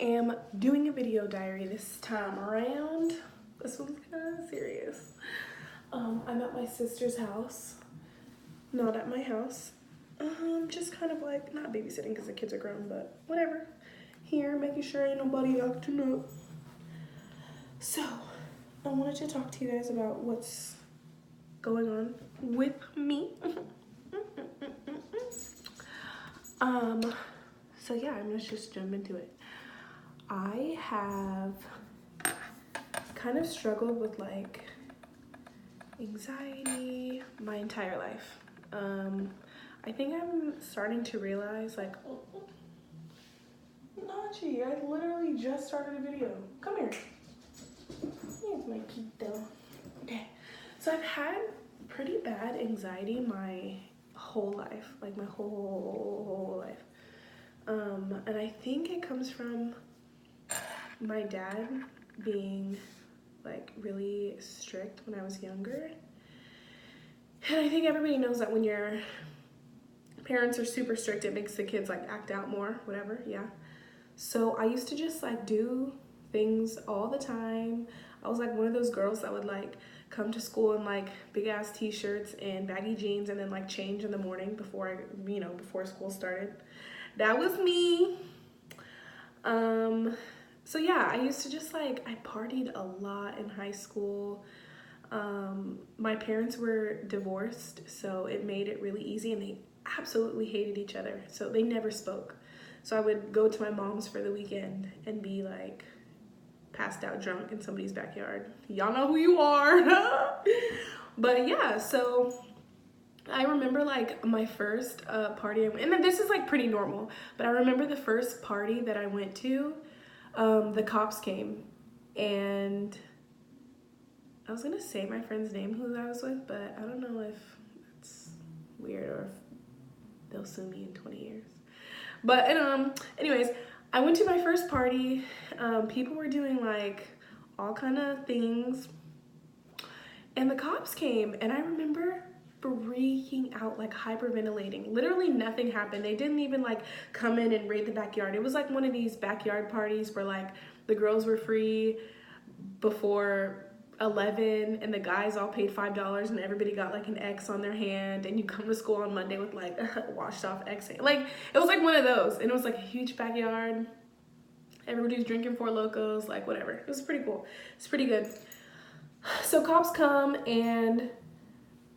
am doing a video diary this time around. This one's kind of serious. I'm at my sister's house, not at my house. Just kind of like, not babysitting because the kids are grown, but whatever. Here, making sure ain't nobody acting up. So, I wanted to talk to you guys about what's going on with me. So yeah, I'm gonna just jump into it. I have kind of struggled with like anxiety my entire life. I think I'm starting to realize like, Nachi, I literally just started a video. Come here. Here's my Pito. Okay, so I've had pretty bad anxiety my whole life, like my whole life. And I think it comes from my dad being like really strict when I was younger. And I think everybody knows that when your parents are super strict, it makes the kids like act out more, whatever, yeah. So I used to just like do things all the time. I was like one of those girls that would like come to school in like big ass t-shirts and baggy jeans and then like change in the morning before before school started. That was me. So yeah, I used to just like, I partied a lot in high school. My parents were divorced, so it made it really easy, and they absolutely hated each other, so they never spoke. So I would go to my mom's for the weekend and be like passed out drunk in somebody's backyard. Y'all know who you are. But yeah, so I remember like my first party, and this is like pretty normal, but I remember the first party that I went to, the cops came, and I was gonna say my friend's name who I was with, but I don't know if it's weird or if they'll sue me in 20 years. But anyways, I went to my first party. People were doing like all kind of things, and the cops came, and I remember freaking out, like hyperventilating. Literally nothing happened. They didn't even like come in and raid the backyard. It was like one of these backyard parties where like the girls were free before 11 and the guys all paid $5 and everybody got like an X on their hand, and you come to school on Monday with like a washed off X. Like it was like one of those, and it was like a huge backyard. Everybody was drinking Four Locos, like whatever. It was pretty cool. It's pretty good. So cops come, and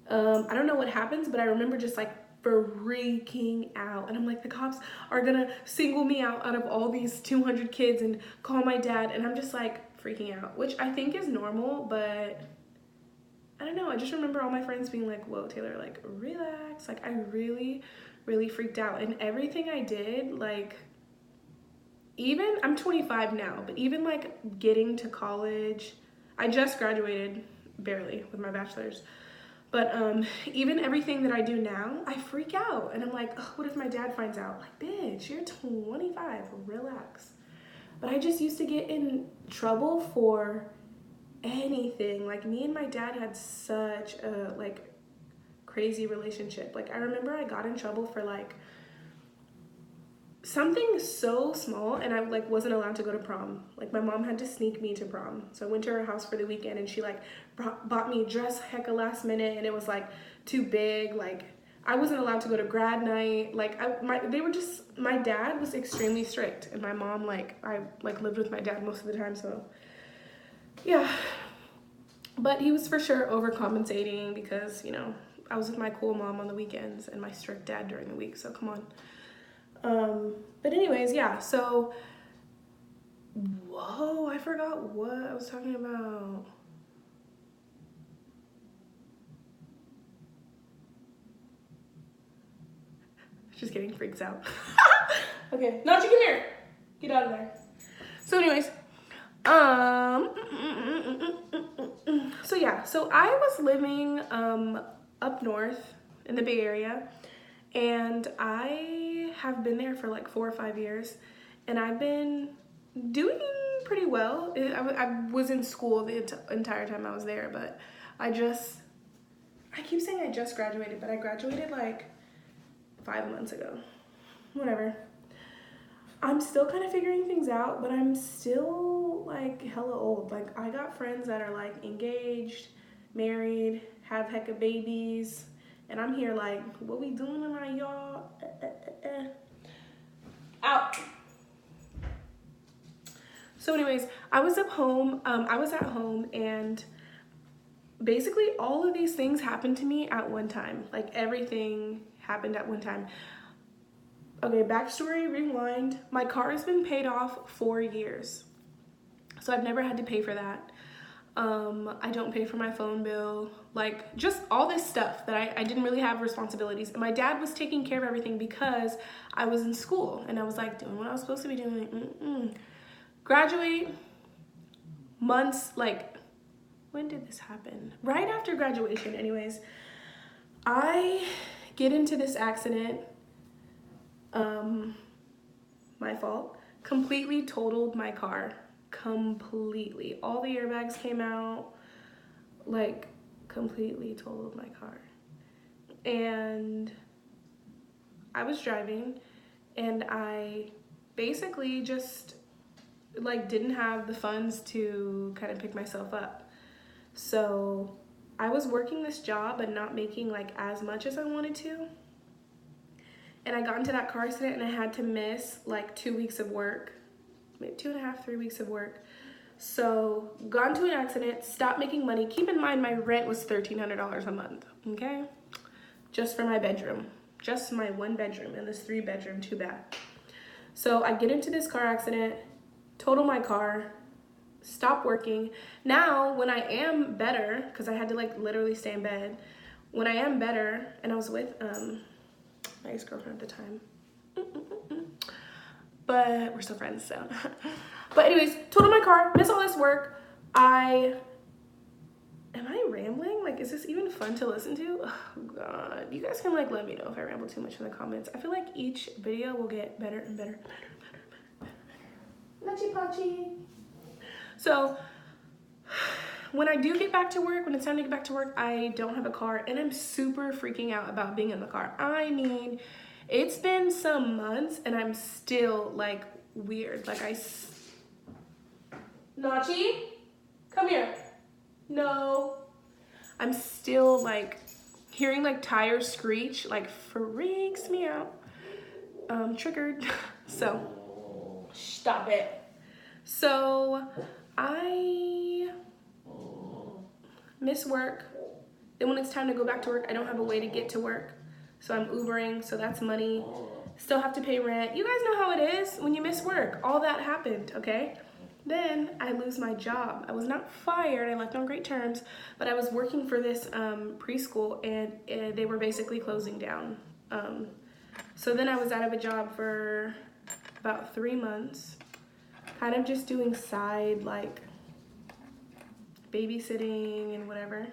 I don't know what happens, but I remember just like freaking out, and I'm like, the cops are gonna single me out of all these 200 kids and call my dad, and I'm just like freaking out, which I think is normal, but I don't know, I just remember all my friends being like, whoa Taylor, like relax. Like I really freaked out, and everything I did, like, even I'm 25 now, but even like getting to college, I just graduated barely with my bachelor's. But even everything that I do now, I freak out. And I'm like, oh, what if my dad finds out? Like, bitch, you're 25, relax. But I just used to get in trouble for anything. Like, me and my dad had such a, like, crazy relationship. Like, I remember I got in trouble for, like, something so small, and I like wasn't allowed to go to prom. Like my mom had to sneak me to prom, so I went to her house for the weekend, and she like bought me a dress hecka last minute, and it was like too big. Like I wasn't allowed to go to grad night. Like my dad was extremely strict, and my mom, like I like lived with my dad most of the time, so yeah. But he was for sure overcompensating because I was with my cool mom on the weekends and my strict dad during the week, so come on. But anyways, yeah, so, whoa, I forgot what I was talking about. Just getting freaks out. Okay, Nachi, come here. Get out of there. So anyways, so yeah, so I was living, up north in the Bay Area, and I have been there for like 4 or 5 years, and I've been doing pretty well. I was in school the entire time I was there, but I keep saying I just graduated, but I graduated like 5 months ago. Whatever. I'm still kind of figuring things out, but I'm still like hella old. Like I got friends that are like engaged, married, have hecka babies, and I'm here like, what we doing tonight, y'all? Out. So anyways, I was at home, and basically all of these things happened to me at one time. Like everything happened at one time. Okay, backstory, rewind. My car has been paid off 4 years. So I've never had to pay for that. I don't pay for my phone bill, like just all this stuff that I didn't really have responsibilities. And my dad was taking care of everything because I was in school and I was like doing what I was supposed to be doing. Graduate months, like when did this happen? Right after graduation, anyways. I get into this accident, my fault, completely totaled my car. Completely. All the airbags came out, like completely totaled my car. And I was driving and I basically just like didn't have the funds to kind of pick myself up. So I was working this job but not making like as much as I wanted to. And I got into that car accident and I had to miss like 2 weeks of work. Maybe 2.5, 3 weeks of work. So got into an accident, stopped making money. Keep in mind my rent was $1,300 a month, okay? Just for my bedroom. Just my 1 bedroom in this 3-bedroom, 2-bath. So I get into this car accident, total my car, stop working. Now when I am better, because I had to like literally stay in bed. When I am better, and I was with my ex-girlfriend at the time. But we're still friends, so. But anyways, totaled my car, missed all this work. Am I rambling? Like, is this even fun to listen to? Oh God, you guys can like let me know if I ramble too much in the comments. I feel like each video will get better and better, Nachi Pachi. So, when I do get back to work, when it's time to get back to work, I don't have a car and I'm super freaking out about being in the car. I mean, it's been some months and I'm still like weird. Like Nachi, come here. No. I'm still like hearing like tires screech, like freaks me out. Triggered. So stop it. So I miss work. Then when it's time to go back to work, I don't have a way to get to work. So I'm Ubering, so that's money. Still have to pay rent. You guys know how it is when you miss work. All that happened, okay? Then I lose my job. I was not fired, I left on great terms, but I was working for this preschool and they were basically closing down. So then I was out of a job for about 3 months, kind of just doing side like babysitting and whatever.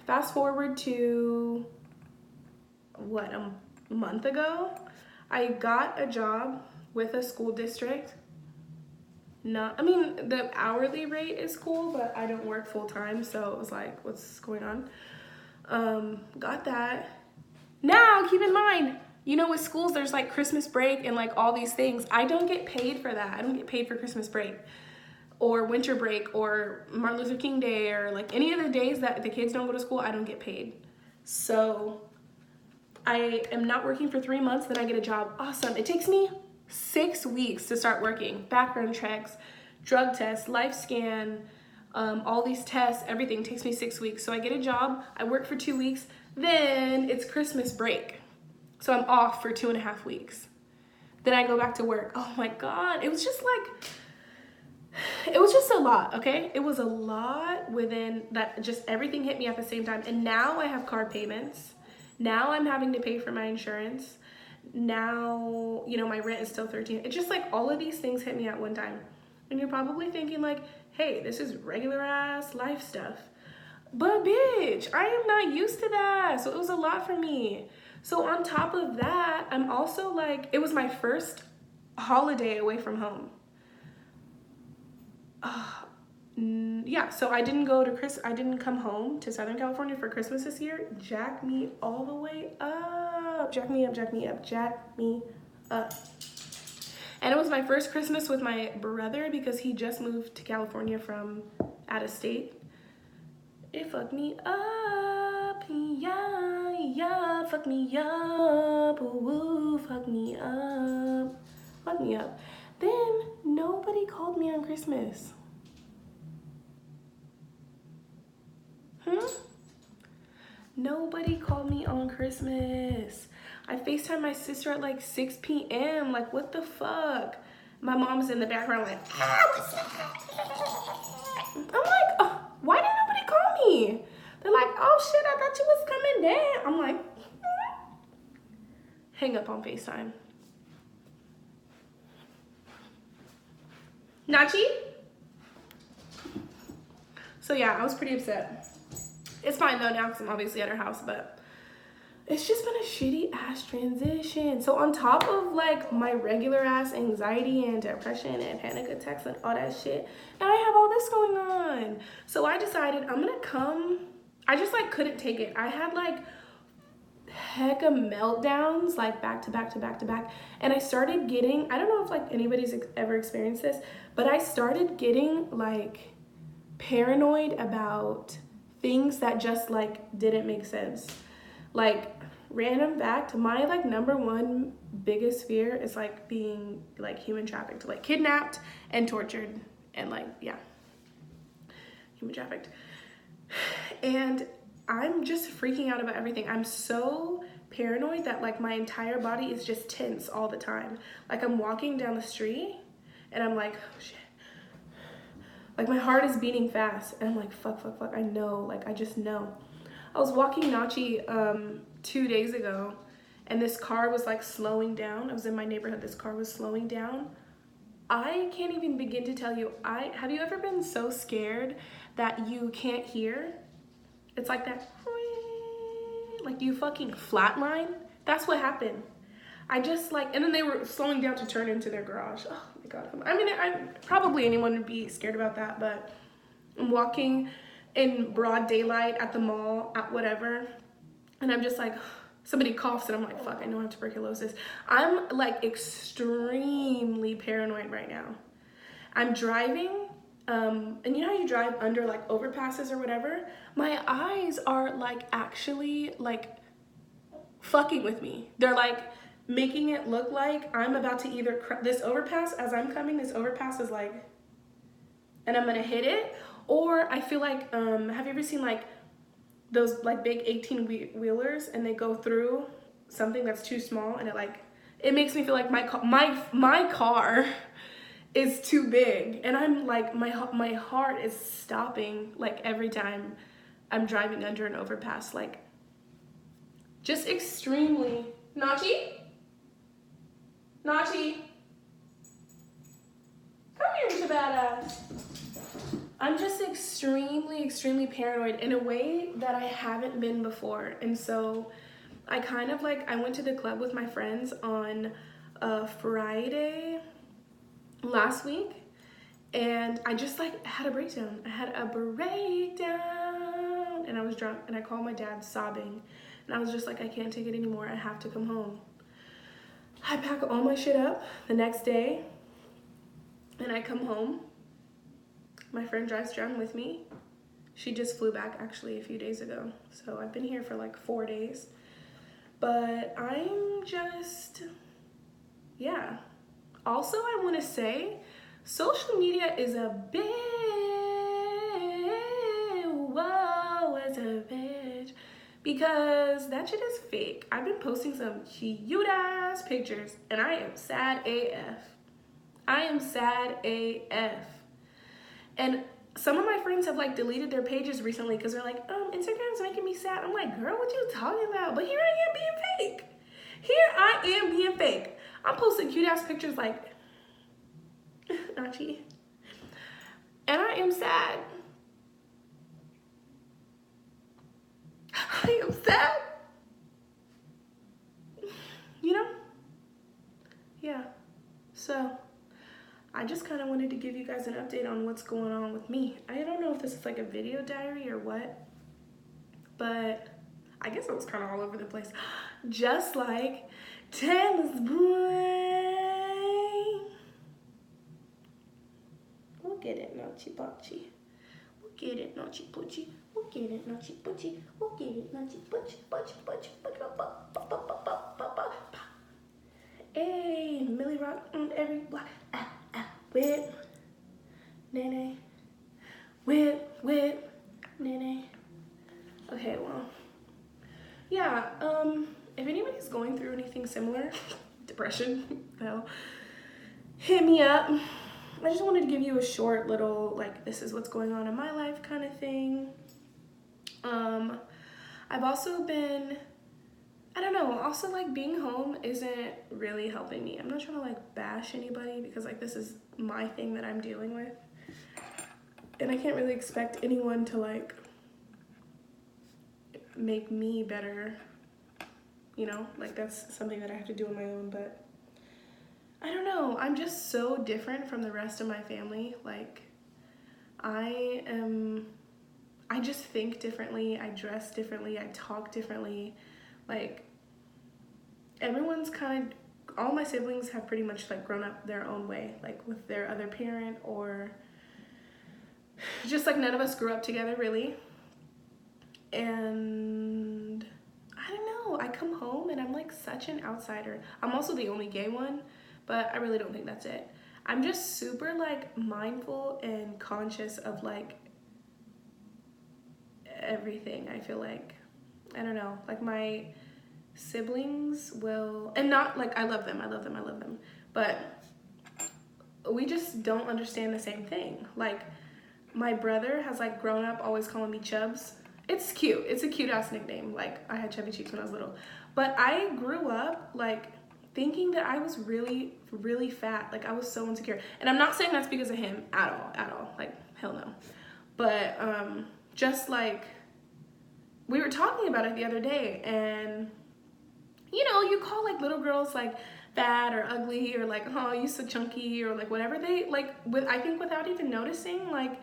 Fast forward to what, a month ago, I got a job with a school district. I mean, the hourly rate is cool, but I don't work full time, so it was like, what's going on? Got that. Now, keep in mind, you know, with schools, there's like Christmas break and like all these things. I don't get paid for that. I don't get paid for Christmas break or winter break or Martin Luther King Day or like any of the days that the kids don't go to school, I don't get paid. So I am not working for 3 months, then I get a job. Awesome. It takes me 6 weeks to start working. Background checks, drug tests, life scan, all these tests, everything takes me 6 weeks. So I get a job, I work for 2 weeks, then it's Christmas break. So I'm off for 2.5 weeks. Then I go back to work. Oh my God, it was just a lot, okay? It was a lot within that, just everything hit me at the same time. And now I have car payments. Now I'm having to pay for my insurance. Now, you know, my rent is still $13. It's just like all of these things hit me at one time. And you're probably thinking like, hey, this is regular ass life stuff. But bitch, I am not used to that. So it was a lot for me. So on top of that, I'm also like, it was my first holiday away from home. Yeah, so I didn't come home to Southern California for Christmas this year. Jack me all the way up. Jack me up, jack me up, jack me And it was my first Christmas with my brother because he just moved to California from out of state. It fucked me up, yeah, yeah, fuck me up, ooh, fuck me up, fuck me up. Then nobody called me on Christmas. Nobody called me on Christmas. I FaceTimed my sister at like 6 p.m. Like, what the fuck? My mom's in the background like, what's up? I'm like, oh, why did nobody call me? They're like, oh shit, I thought you was coming down. I'm like, hang up on FaceTime. Nachi? So yeah, I was pretty upset. It's fine though now because I'm obviously at her house, but it's just been a shitty ass transition. So on top of like my regular ass anxiety and depression and panic attacks and all that shit, now I have all this going on. So I decided I'm gonna come. I just like couldn't take it. I had like hecka meltdowns like back to back to back to back, and I started getting, I don't know if like anybody's ever experienced this, but I started getting like paranoid about things that just like didn't make sense. Like, random fact, my like number one biggest fear is like being like human trafficked, like kidnapped and tortured and like, yeah, human trafficked. And I'm just freaking out about everything. I'm so paranoid that like my entire body is just tense all the time. Like I'm walking down the street and I'm like, oh shit. Like my heart is beating fast and I'm like, fuck, fuck, fuck. I know, like I just know. I was walking Nachi 2 days ago and this car was like slowing down. I was in my neighborhood, this car was slowing down. I can't even begin to tell you, have you ever been so scared that you can't hear? It's like that, like you fucking flatline. That's what happened. I just like, and then they were slowing down to turn into their garage. Oh my God. I mean, probably anyone would be scared about that, but I'm walking in broad daylight at the mall, at whatever, and I'm just like, somebody coughs and I'm like, fuck, I know I have tuberculosis. I'm like extremely paranoid right now. I'm driving, and you know how you drive under like overpasses or whatever? My eyes are like actually like fucking with me. They're like making it look like I'm about to either, this overpass, as I'm coming, this overpass is like, and I'm gonna hit it, or I feel like, have you ever seen like those like big 18-wheelers and they go through something that's too small and it makes me feel like my car is too big, and I'm like, my heart is stopping like every time I'm driving under an overpass, like just extremely. Nachi? Nachi? Come here, you badass. I'm just extremely, extremely paranoid in a way that I haven't been before. And so I kind of like, I went to the club with my friends on Friday last week, and I just like had a breakdown. I had a breakdown and I was drunk and I called my dad sobbing and I was just like, I can't take it anymore. I have to come home. I pack all my shit up the next day and I come home. My friend drives down with me. She just flew back actually a few days ago. So I've been here for like 4 days. But I'm just, yeah. Also, I want to say, social media is a bitch. Whoa, it's a bitch. Because that shit is fake. I've been posting some cute ass pictures and I am sad AF. I am sad AF. And some of my friends have like deleted their pages recently because they're like, Instagram's making me sad. I'm like, girl, what you talking about? But here I am being fake. Here I am being fake. I'm posting cute ass pictures like, Nachi. And I am sad. I am sad. You know? Yeah. So I just kind of wanted to give you guys an update on what's going on with me. I don't know if this is like a video diary or what, but I guess it was kind of all over the place. Just like Taylor's boy. Naughty Bochy. Look at it, Naughty Bochy. Look at it, Naughty Bochy. Look at it, Naughty Bochy. Bochy, Bochy, Bochy. Hey, Millie Rock on every block. Whip, Nene. Whip, Nene. Okay, well, yeah, if anybody's going through anything similar, depression, well, hit me up. I just wanted to give you a short little, like, this is what's going on in my life kind of thing. I've also been, I don't know, also, like, being home isn't really helping me. I'm not trying to, like, bash anybody because, like, this is my thing that I'm dealing with. And I can't really expect anyone to, like, make me better, you know? Like, that's something that I have to do on my own, but I don't know. I'm just so different from the rest of my family. Like, I just think differently, I dress differently, I talk differently. Like, everyone's kind of, all my siblings have pretty much, like, grown up their own way, like, with their other parent, or just, like, none of us grew up together, really. And I don't know, I come home and I'm, like, such an outsider. I'm also the only gay one, but I really don't think that's it. I'm just super, like, mindful and conscious of, like, everything. I feel like, I don't know, like, my siblings will, and not, like, I love them, but we just don't understand the same thing. Like, my brother has, like, grown up always calling me Chubs. It's cute. It's a cute ass nickname. Like, I had chubby cheeks when I was little. But I grew up, like, thinking that I was really, really fat. Like, I was so insecure. And I'm not saying that's because of him at all. Like, hell no. But, just, like, we were talking about it the other day, and, you know, you call, like, little girls, like, fat or ugly, or, like, oh, you so chunky, or, like, whatever. They, like, I think without even noticing, like,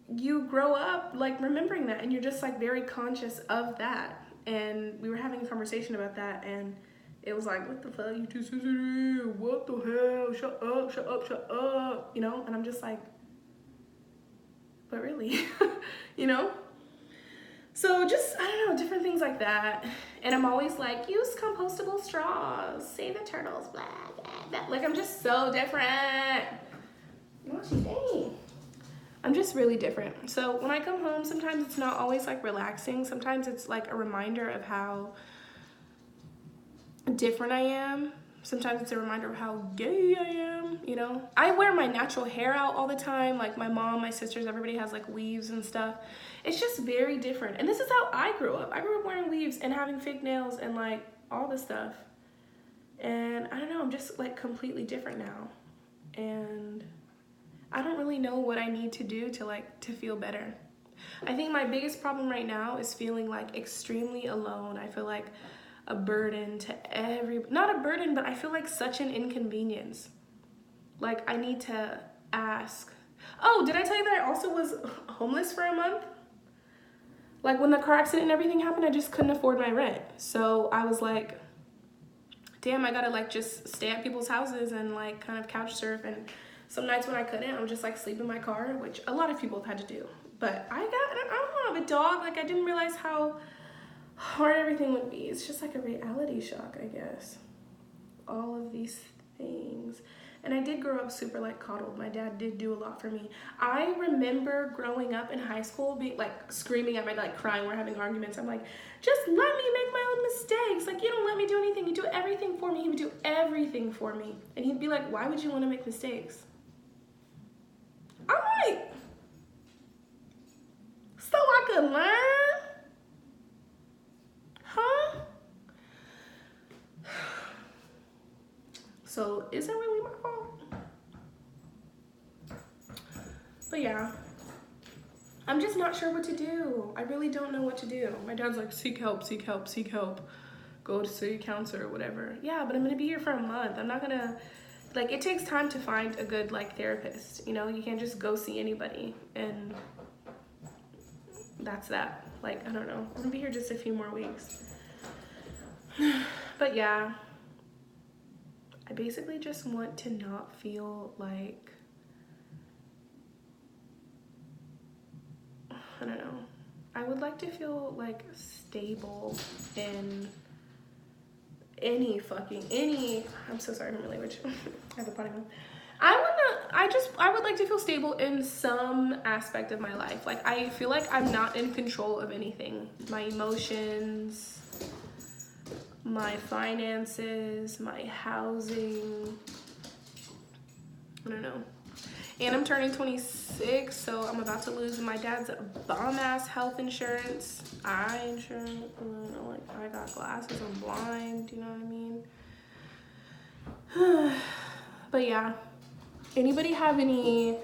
you grow up, like, remembering that, and you're just, like, very conscious of that. And we were having a conversation about that, and it was like, what the fuck, you too sensitive, what the hell, shut up, you know? And I'm just like, but really, you know? So just, I don't know, different things like that. And I'm always like, use compostable straws, save the turtles, blah, blah, blah. Like, I'm just so different. Dang. I'm just really different. So when I come home, sometimes it's not always, like, relaxing. Sometimes it's, like, a reminder of how different I am. Sometimes it's a reminder of how gay I am, you know? I wear my natural hair out all the time. Like, my mom, my sisters, everybody has, like, weaves and stuff. It's just very different. And this is how I grew up. I grew up wearing weaves and having fake nails and, like, all this stuff. And I don't know, I'm just, like, completely different now. And I don't really know what I need to do to, like, to feel better. I think my biggest problem right now is feeling, like, extremely alone. I feel like a burden to not a burden, but I feel like such an inconvenience. Like, I need to ask. Oh, did I tell you that I also was homeless for a month? Like, when the car accident and everything happened, I just couldn't afford my rent. So I was like, damn, I gotta, like, just stay at people's houses and, like, kind of couch surf. And some nights when I couldn't, I would just, like, sleep in my car, which a lot of people have had to do. But I don't know, I have a dog. Like, I didn't realize how hard everything would be. It's just like a reality shock, I guess. All of these things. And I did grow up super, like, coddled. My dad did do a lot for me. I remember growing up in high school, being, like, screaming at my dad, like, crying. We're having arguments. I'm like, just let me make my own mistakes. Like, you don't let me do anything. You do everything for me. He would do everything for me. And he'd be like, why would you want to make mistakes? I'm like, so I could learn? Huh? So, is it really my fault? But yeah, I'm just not sure what to do. I really don't know what to do. My dad's like, seek help, seek help, seek help. Go to city council or whatever. Yeah, but I'm gonna be here for a month. I'm not gonna, like, it takes time to find a good, like, therapist. You know, you can't just go see anybody and that's that. Like, I don't know. I'm gonna be here just a few more weeks. But yeah, I basically just want to not feel like I don't know. I would like to feel like stable in any, I'm so sorry for my language. I have a potty mouth. I would like to feel stable in some aspect of my life. Like, I feel like I'm not in control of anything. My emotions, my finances, my housing. I don't know. And I'm turning 26, so I'm about to lose my dad's bomb-ass health insurance, eye insurance. Like, I got glasses, I'm blind, you know what I mean? But yeah, anybody have any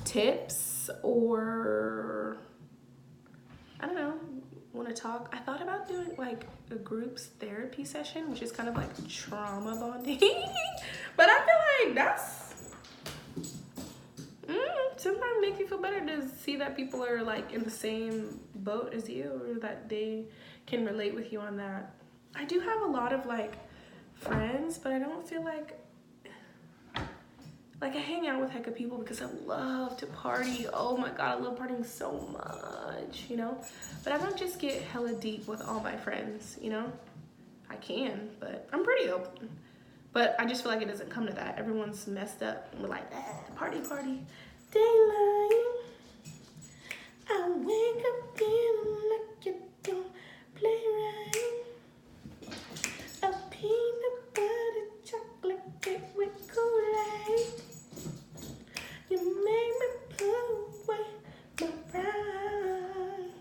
tips or, I don't know, want to talk? I thought about doing like a groups therapy session, which is kind of like trauma bonding. But I feel like that's sometimes make you feel better to see that people are like in the same boat as you, or that they can relate with you on that. I do have a lot of like friends, but I don't feel like I hang out with heck of people because I love to party. Oh my god, I love partying so much, you know? But I don't just get hella deep with all my friends, you know? I can, but I'm pretty open. But I just feel like it doesn't come to that. Everyone's messed up and we're like, party. Daylight. I wake up feeling like you don't play right. A peanut butter chocolate cake with Kool-Aid. You make me put away my pride.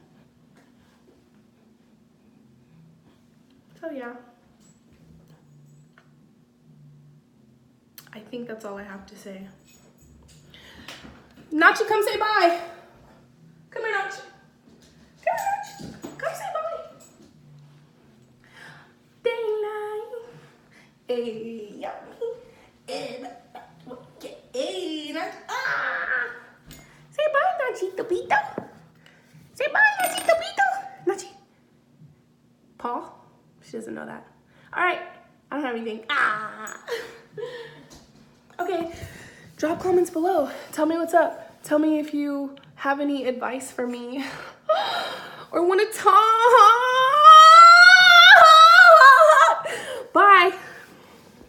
So yeah. I think that's all I have to say. Nachi, come say bye. Come here, Nachi. Come say bye. Daylight. Hey, yummy. Hey, Nachi. Ah. Say bye, Nachito Pito. Say bye, Nachito Pito. Nachi. Paul? She doesn't know that. All right. I don't have anything. Ah. Okay. Drop comments below. Tell me what's up. Tell me if you have any advice for me or want to talk.